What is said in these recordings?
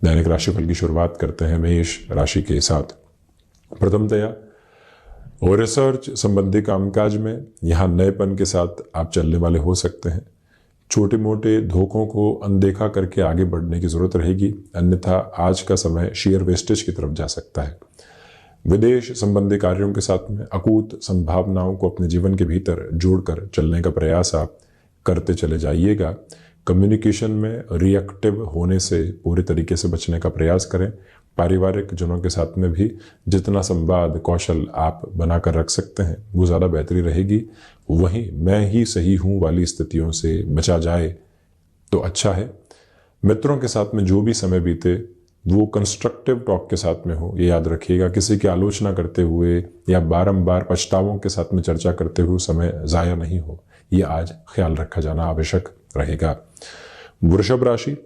दैनिक राशिफल की शुरुआत करते हैं मेष राशि के साथ। प्रथमतया और रिसर्च संबंधी कामकाज में यहाँ नएपन के साथ आप चलने वाले हो सकते हैं। छोटे मोटे धोखों को अनदेखा करके आगे बढ़ने की जरूरत रहेगी, अन्यथा आज का समय शेयर वेस्टेज की तरफ जा सकता है। विदेश संबंधी कार्यों के साथ में अकूत संभावनाओं को अपने जीवन के भीतर जोड़कर चलने का प्रयास आप करते चले जाइएगा। कम्युनिकेशन में रिएक्टिव होने से पूरे तरीके से बचने का प्रयास करें। पारिवारिक जनों के साथ में भी जितना संवाद कौशल आप बनाकर रख सकते हैं वो ज़्यादा बेहतरी रहेगी। वहीं मैं ही सही हूँ वाली स्थितियों से बचा जाए तो अच्छा है। मित्रों के साथ में जो भी समय बीते वो कंस्ट्रक्टिव टॉक के साथ में हो, ये याद रखिएगा। किसी की आलोचना करते हुए या बारंबार पछतावों के साथ में चर्चा करते हुए समय ज़ाया नहीं हो, ये आज ख्याल रखा जाना आवश्यक रहेगा। वृषभ राशि,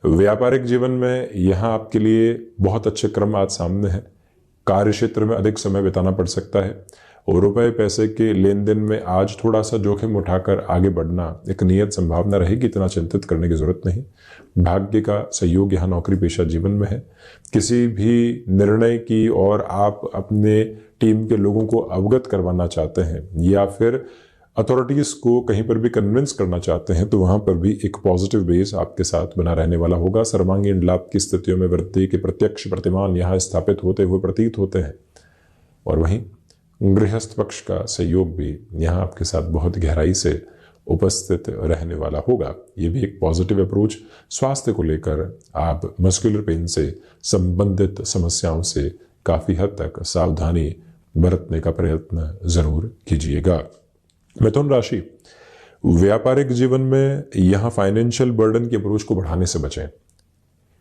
व्यापारिक जीवन में यहाँ आपके लिए बहुत अच्छे क्रम आज सामने हैं। कार्य क्षेत्र में अधिक समय बिताना पड़ सकता है और रुपए पैसे के लेन देन में आज थोड़ा सा जोखिम उठाकर आगे बढ़ना एक नियत संभावना रहेगी, इतना चिंतित करने की जरूरत नहीं। भाग्य का सहयोग यहाँ नौकरी पेशा जीवन में है। किसी भी निर्णय की और आप अपने टीम के लोगों को अवगत करवाना चाहते हैं या फिर अथॉरिटीज को कहीं पर भी कन्विंस करना चाहते हैं तो वहां पर भी एक पॉजिटिव बेस आपके साथ बना रहने वाला होगा। सर्वांगीण लाभ की स्थितियों में वृद्धि के प्रत्यक्ष प्रतिमान यहाँ स्थापित होते हुए प्रतीत होते हैं और वहीं गृहस्थ पक्ष का सहयोग भी यहाँ आपके साथ बहुत गहराई से उपस्थित रहने वाला होगा। ये भी एक पॉजिटिव अप्रोच। स्वास्थ्य को लेकर आप मस्कुलर पेन से संबंधित समस्याओं से काफी हद तक सावधानी बरतने का प्रयत्न जरूर कीजिएगा। मिथुन राशि, व्यापारिक जीवन में यहाँ फाइनेंशियल बर्डन की अप्रोच को बढ़ाने से बचें।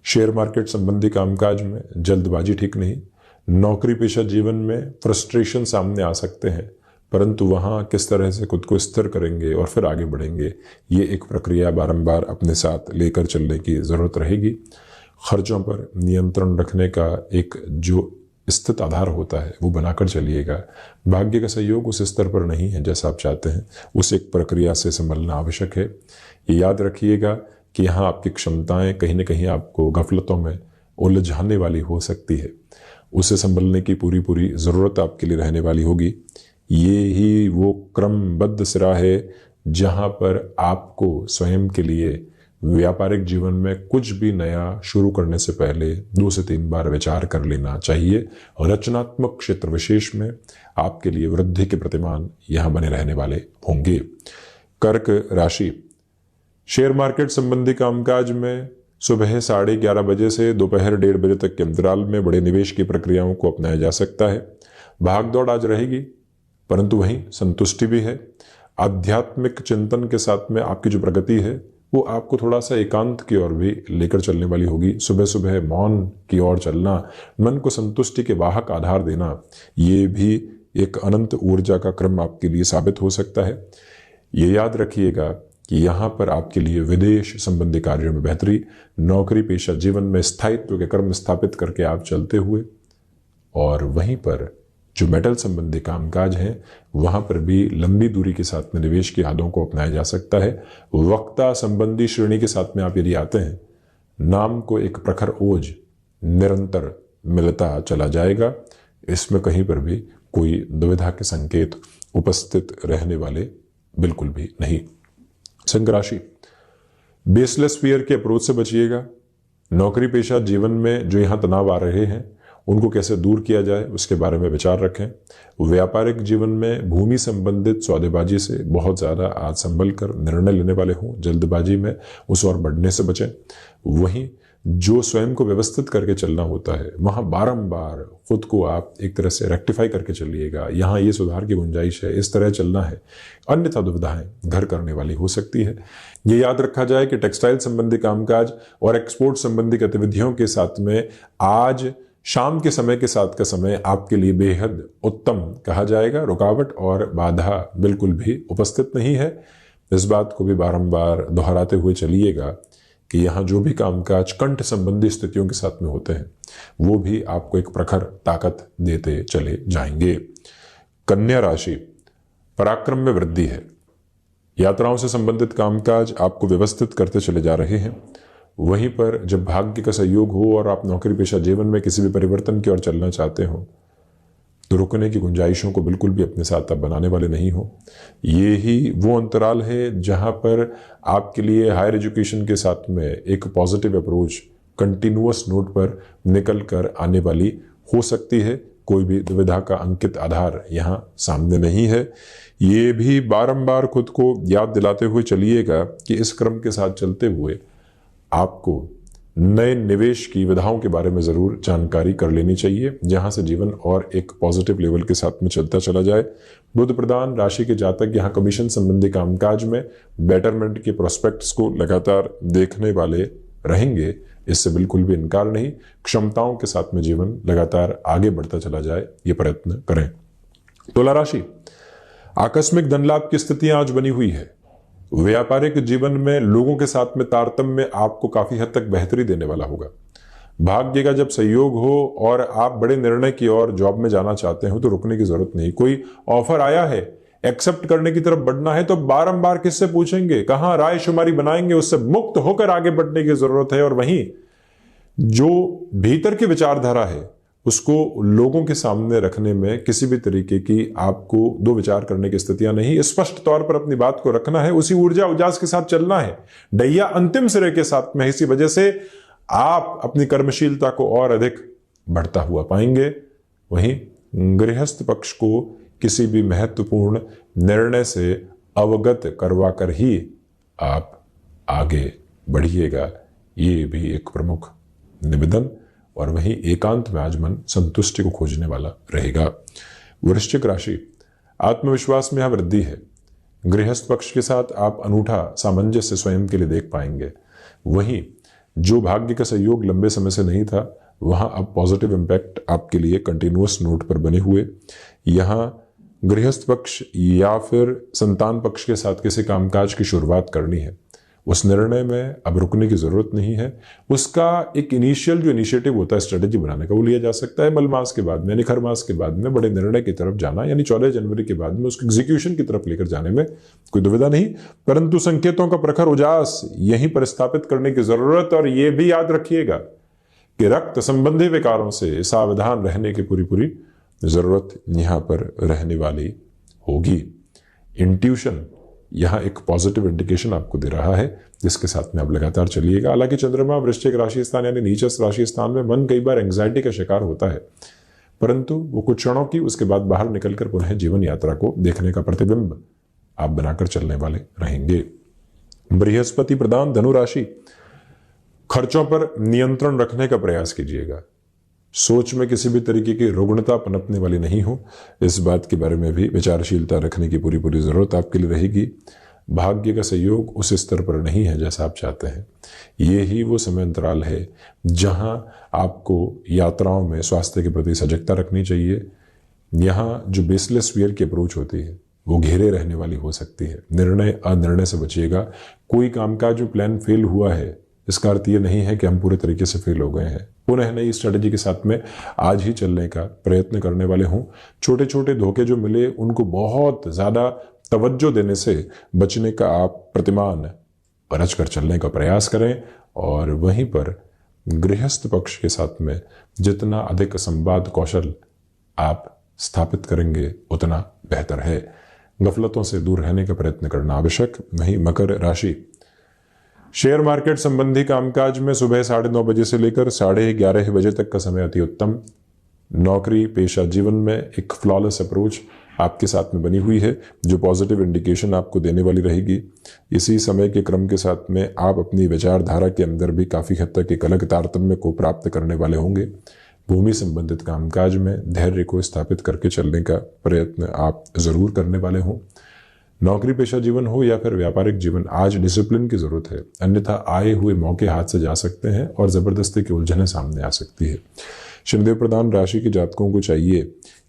शेयर मार्केट संबंधी कामकाज में जल्दबाजी ठीक नहीं। नौकरी पेशा जीवन में फ्रस्ट्रेशन सामने आ सकते हैं, परंतु वहाँ किस तरह से खुद को स्थिर करेंगे और फिर आगे बढ़ेंगे, ये एक प्रक्रिया बारंबार अपने साथ लेकर चलने की ज़रूरत रहेगी। खर्चों पर नियंत्रण रखने का एक जो स्थित आधार होता है वो बनाकर चलिएगा। भाग्य का सहयोग उस स्तर पर नहीं है जैसा आप चाहते हैं, उस एक प्रक्रिया से संभलना आवश्यक है। ये याद रखिएगा कि यहाँ आपकी क्षमताएं कहीं ना कहीं आपको गफलतों में उलझाने वाली हो सकती है, उसे संभलने की पूरी ज़रूरत आपके लिए रहने वाली होगी। ये ही वो क्रमबद्ध सिरा है जहाँ पर आपको स्वयं के लिए व्यापारिक जीवन में कुछ भी नया शुरू करने से पहले 2 से 3 बार विचार कर लेना चाहिए। और रचनात्मक क्षेत्र विशेष में आपके लिए वृद्धि के प्रतिमान यहाँ बने रहने वाले होंगे। कर्क राशि, शेयर मार्केट संबंधी कामकाज में सुबह 11:30 बजे से दोपहर 1:30 बजे तक के अंतराल में बड़े निवेश की प्रक्रियाओं को अपनाया जा सकता है। भाग दौड़ आज रहेगी, परंतु वहीं संतुष्टि भी है। आध्यात्मिक चिंतन के साथ में आपकी जो प्रगति है वो आपको थोड़ा सा एकांत की ओर भी लेकर चलने वाली होगी। सुबह सुबह मौन की ओर चलना, मन को संतुष्टि के वाहक आधार देना, ये भी एक अनंत ऊर्जा का क्रम आपके लिए साबित हो सकता है। ये याद रखिएगा कि यहाँ पर आपके लिए विदेश संबंधी कार्यों में बेहतरी, नौकरी पेशा जीवन में स्थायित्व के क्रम स्थापित करके आप चलते हुए और वहीं पर जो मेटल संबंधी कामकाज हैं वहां पर भी लंबी दूरी के साथ में निवेश की आदतों को अपनाया जा सकता है। वक्ता संबंधी श्रेणी के साथ में आप यदि आते हैं, नाम को एक प्रखर ओज निरंतर मिलता चला जाएगा। इसमें कहीं पर भी कोई दुविधा के संकेत उपस्थित रहने वाले बिल्कुल भी नहीं। सिंह राशि, बेसलेस फियर के अप्रोच से बचिएगा। नौकरी पेशा जीवन में जो यहाँ तनाव आ रहे हैं उनको कैसे दूर किया जाए उसके बारे में विचार रखें। व्यापारिक जीवन में भूमि संबंधित सौदेबाजी से बहुत ज़्यादा आज संभल कर निर्णय लेने वाले हों, जल्दबाजी में उस ओर बढ़ने से बचें। वहीं जो स्वयं को व्यवस्थित करके चलना होता है वहाँ बारंबार खुद को आप एक तरह से रेक्टिफाई करके चलिएगा। यहाँ ये सुधार की गुंजाइश है, इस तरह चलना है, अन्यथा दुविधाएं घर करने वाली हो सकती है। ये याद रखा जाए कि टेक्सटाइल संबंधी कामकाज और एक्सपोर्ट संबंधी गतिविधियों के साथ में आज शाम के समय के साथ का समय आपके लिए बेहद उत्तम कहा जाएगा। रुकावट और बाधा बिल्कुल भी उपस्थित नहीं है। इस बात को भी बारंबार दोहराते हुए चलिएगा कि यहाँ जो भी कामकाज कंठ संबंधी स्थितियों के साथ में होते हैं वो भी आपको एक प्रखर ताकत देते चले जाएंगे। कन्या राशि, पराक्रम में वृद्धि है। यात्राओं से संबंधित कामकाज आपको व्यवस्थित करते चले जा रहे हैं। वहीं पर जब भाग्य का सहयोग हो और आप नौकरी पेशा जीवन में किसी भी परिवर्तन की ओर चलना चाहते हो तो रुकने की गुंजाइशों को बिल्कुल भी अपने साथ आप बनाने वाले नहीं हो। ये ही वो अंतराल है जहां पर आपके लिए हायर एजुकेशन के साथ में एक पॉजिटिव अप्रोच कंटिन्यूअस नोट पर निकल कर आने वाली हो सकती है। कोई भी दुविधा का अंकित आधार यहाँ सामने नहीं है। ये भी बारंबार खुद को याद दिलाते हुए चलिएगा कि इस क्रम के साथ चलते हुए आपको नए निवेश की विधाओं के बारे में जरूर जानकारी कर लेनी चाहिए, जहां से जीवन और एक पॉजिटिव लेवल के साथ में चलता चला जाए। बुध प्रधान राशि के जातक यहां कमीशन संबंधी कामकाज में बेटरमेंट के प्रोस्पेक्ट्स को लगातार देखने वाले रहेंगे, इससे बिल्कुल भी इनकार नहीं। क्षमताओं के साथ में जीवन लगातार आगे बढ़ता चला जाए, ये प्रयत्न करें। तुला राशि, आकस्मिक धन लाभ की स्थितियां आज बनी हुई है। व्यापारिक जीवन में लोगों के साथ में तारतम्य आपको काफी हद तक बेहतरी देने वाला होगा। भाग्य का जब सहयोग हो और आप बड़े निर्णय की ओर जॉब में जाना चाहते हो तो रुकने की जरूरत नहीं। कोई ऑफर आया है, एक्सेप्ट करने की तरफ बढ़ना है तो बारंबार किससे पूछेंगे, कहां राय शुमारी बनाएंगे, उससे मुक्त होकर आगे बढ़ने की जरूरत है। और वहीं जो भीतर की विचारधारा है उसको लोगों के सामने रखने में किसी भी तरीके की आपको दो विचार करने की स्थितियां नहीं, स्पष्ट तौर पर अपनी बात को रखना है, उसी ऊर्जा उजास के साथ चलना है। डैया अंतिम सिरे के साथ में, इसी वजह से आप अपनी कर्मशीलता को और अधिक बढ़ता हुआ पाएंगे। वहीं गृहस्थ पक्ष को किसी भी महत्वपूर्ण निर्णय से अवगत करवा कर ही आप आगे बढ़िएगा, ये भी एक प्रमुख निवेदन। और वहीं एकांत में आज मन संतुष्टि को खोजने वाला रहेगा। वृश्चिक राशि, आत्मविश्वास में यहां वृद्धि है। गृहस्थ पक्ष के साथ आप अनूठा सामंजस्य स्वयं के लिए देख पाएंगे। वहीं जो भाग्य का सहयोग लंबे समय से नहीं था, वहां अब पॉजिटिव इंपैक्ट आपके लिए कंटिन्यूअस नोट पर बने हुए। यहां गृहस्थ पक्ष या फिर संतान पक्ष के साथ किसी कामकाज की शुरुआत करनी है, उस निर्णय में अब रुकने की जरूरत नहीं है। उसका एक इनिशियल जो इनिशिएटिव होता है स्ट्रेटेजी बनाने का, वो लिया जा सकता है मल मास के बाद में, यानी खर मास के बाद में बड़े निर्णय की तरफ जाना, यानी 14 जनवरी के बाद में उसको एग्जीक्यूशन की तरफ लेकर जाने में कोई दुविधा नहीं। परंतु संकेतों का प्रखर उजास यहीं पर स्थापित करने की जरूरत। और यह भी याद रखिएगा कि रक्त संबंधी विकारों से सावधान रहने की पूरी जरूरत यहां पर रहने वाली होगी। इंट्यूशन यहां एक पॉजिटिव इंडिकेशन आपको दे रहा है, जिसके साथ में आप लगातार चलिएगा। हालांकि चंद्रमा वृश्चिक राशि स्थान यानी नीचस्थ राशि स्थान में, मन कई बार एंग्जाइटी का शिकार होता है, परंतु वो कुछ क्षणों की, उसके बाद बाहर निकलकर पुनः जीवन यात्रा को देखने का प्रतिबिंब आप बनाकर चलने वाले रहेंगे। बृहस्पति प्रधान धनु राशि, खर्चों पर नियंत्रण रखने का प्रयास कीजिएगा। सोच में किसी भी तरीके की रुग्णता पनपने वाली नहीं हो, इस बात के बारे में भी विचारशीलता रखने की पूरी जरूरत आपके लिए रहेगी। भाग्य का सहयोग उस स्तर पर नहीं है जैसा आप चाहते हैं। ये ही वो समय अंतराल है जहां आपको यात्राओं में स्वास्थ्य के प्रति सजगता रखनी चाहिए। यहाँ जो बेसलेस फियर की अप्रोच होती है वो घेरे रहने वाली हो सकती है। निर्णय अनिर्णय से बचिएगा। कोई कामकाज जो प्लान फेल हुआ है, इसका अर्थ ये नहीं है कि हम पूरे तरीके से फेल हो गए हैं। पुनः नई स्ट्रेटेजी के साथ में आज ही चलने का प्रयत्न करने वाले हूं। छोटे छोटे धोखे जो मिले उनको बहुत ज्यादा तवज्जो देने से बचने का आप प्रतिमान रच कर चलने का प्रयास करें। और वहीं पर गृहस्थ पक्ष के साथ में जितना अधिक संवाद कौशल आप स्थापित करेंगे उतना बेहतर है। गफलतों से दूर रहने का प्रयत्न करना आवश्यक। वहीं मकर राशि, शेयर मार्केट संबंधी कामकाज में सुबह 9:30 बजे से लेकर 11:30 बजे तक का समय अति उत्तम। नौकरी पेशा जीवन में एक फ्लॉलेस अप्रोच आपके साथ में बनी हुई है, जो पॉजिटिव इंडिकेशन आपको देने वाली रहेगी। इसी समय के क्रम के साथ में आप अपनी विचारधारा के अंदर भी काफी हद तक एक अलग तारतम्य को प्राप्त करने वाले होंगे। भूमि संबंधित कामकाज में धैर्य को स्थापित करके चलने का प्रयत्न आप जरूर करने वाले हों। नौकरी पेशा जीवन हो या फिर व्यापारिक जीवन, आज डिसिप्लिन की जरूरत है, अन्यथा आए हुए मौके हाथ से जा सकते हैं और जबरदस्ती की उलझनें सामने आ सकती है। शनिदेव प्रधान राशि के जातकों को चाहिए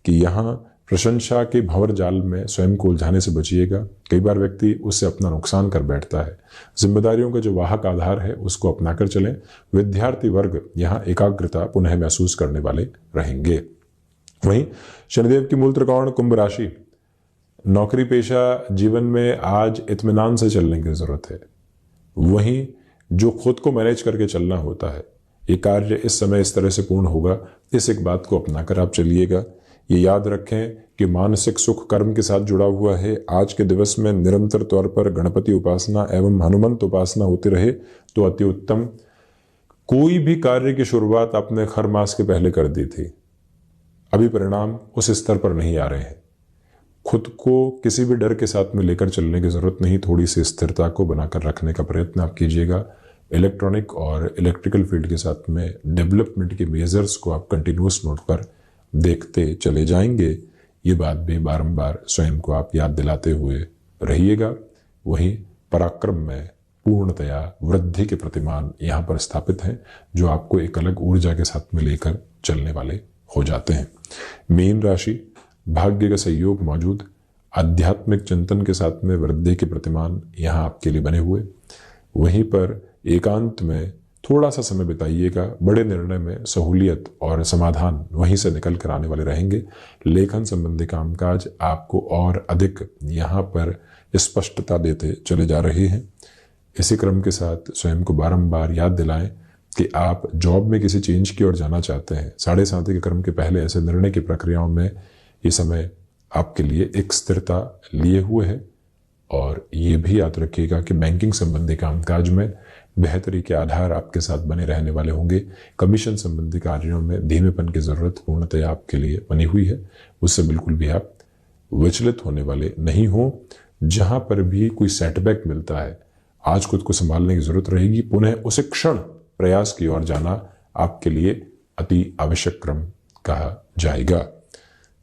कि यहाँ प्रशंसा के भंवर जाल में स्वयं को उलझाने से बचिएगा। कई बार व्यक्ति उससे अपना नुकसान कर बैठता है। जिम्मेदारियों का जो वाहक आधार है उसको अपनाकर चलें। विद्यार्थी वर्ग यहाँ एकाग्रता पुनः महसूस करने वाले रहेंगे। वहीं शनिदेव की मूल त्रिकोण कुंभ राशि, नौकरी पेशा जीवन में आज इत्मीनान से चलने की जरूरत है। वहीं जो खुद को मैनेज करके चलना होता है। ये कार्य इस समय इस तरह से पूर्ण होगा, इस एक बात को अपनाकर आप चलिएगा। ये याद रखें कि मानसिक सुख कर्म के साथ जुड़ा हुआ है। आज के दिवस में निरंतर तौर पर गणपति उपासना एवं हनुमंत उपासना होती रहे तो अति उत्तम। कोई भी कार्य की शुरुआत आपने खर मास के पहले कर दी थी, अभी परिणाम उस स्तर पर नहीं आ रहे हैं। खुद को किसी भी डर के साथ में लेकर चलने की जरूरत नहीं, थोड़ी सी स्थिरता को बनाकर रखने का प्रयत्न आप कीजिएगा। इलेक्ट्रॉनिक और इलेक्ट्रिकल फील्ड के साथ में डेवलपमेंट के मेजर्स को आप कंटिन्यूस नोट पर देखते चले जाएंगे। ये बात भी बारंबार स्वयं को आप याद दिलाते हुए रहिएगा। वहीं पराक्रम में पूर्णतया वृद्धि के प्रतिमान यहाँ पर स्थापित हैं, जो आपको एक अलग ऊर्जा के साथ में लेकर चलने वाले हो जाते हैं। मीन राशि, भाग्य का सहयोग मौजूद, आध्यात्मिक चिंतन के साथ में वृद्धि के प्रतिमान यहाँ आपके लिए बने हुए। वहीं पर एकांत में थोड़ा सा समय बिताइएगा। बड़े निर्णय में सहूलियत और समाधान वहीं से निकल कर आने वाले रहेंगे। लेखन संबंधी कामकाज आपको और अधिक यहाँ पर स्पष्टता देते चले जा रहे हैं। इसी क्रम के साथ स्वयं को बारंबार याद दिलाएं कि आप जॉब में किसी चेंज की ओर जाना चाहते हैं। 7:30 के क्रम के पहले ऐसे निर्णय की प्रक्रियाओं में ये समय आपके लिए एक स्थिरता लिए हुए है। और ये भी याद रखिएगा कि बैंकिंग संबंधी कामकाज में बेहतरी के आधार आपके साथ बने रहने वाले होंगे। कमीशन संबंधी कार्यों में धीमेपन की जरूरत पूर्णतया आपके लिए बनी हुई है, उससे बिल्कुल भी आप विचलित होने वाले नहीं हो। जहां पर भी कोई सेटबैक मिलता है, आज खुद को संभालने की जरूरत रहेगी। पुनः उस क्षण प्रयास की ओर जाना आपके लिए अति आवश्यक क्रम कहा जाएगा।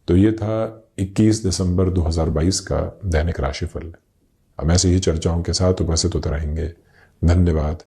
तो ये था 21 दिसंबर 2022 का दैनिक राशिफल। हम ऐसे ही चर्चाओं के साथ उपस्थित होते रहेंगे। धन्यवाद।